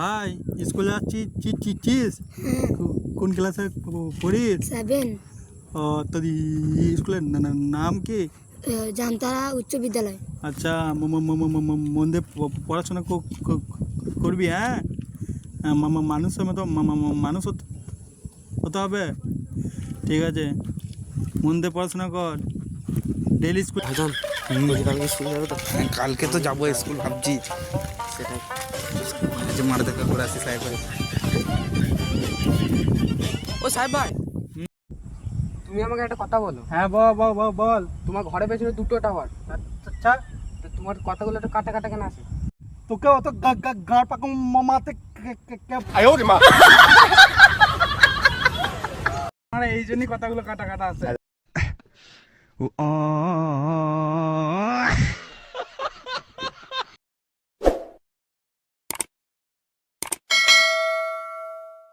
ভাই স্কুলে যাচ্ছি চিস কোন ক্লাসে পড়িস? 7 ও তোর স্কুলের নাম কি? জামতারা উচ্চ বিদ্যালয়। আচ্ছা মন দিয়ে পড়াশোনা করবি, হ্যাঁ? মানুষের মতো মানুষ হতে হবে, ঠিক আছে? মন দিয়ে পড়াশোনা কর, ডেইলি স্কুল। কালকে তো যাবো স্কুল ভাবছি, সেটাই মার দেখা করে আসি সাহেব ভাই। ও সাহেব ভাই, তুমি আমাকে একটা কথা বলো। হ্যাঁ বল। তোমার ঘরের পেছনে দুটো টাওয়ার, আচ্ছা, তো তোমার কথাগুলো একটু কাটা কাটা কেন আছে? তোকে অত গাড় পাকা মামাতে এই জন্যই কথাগুলো কাটা কাটা আছে।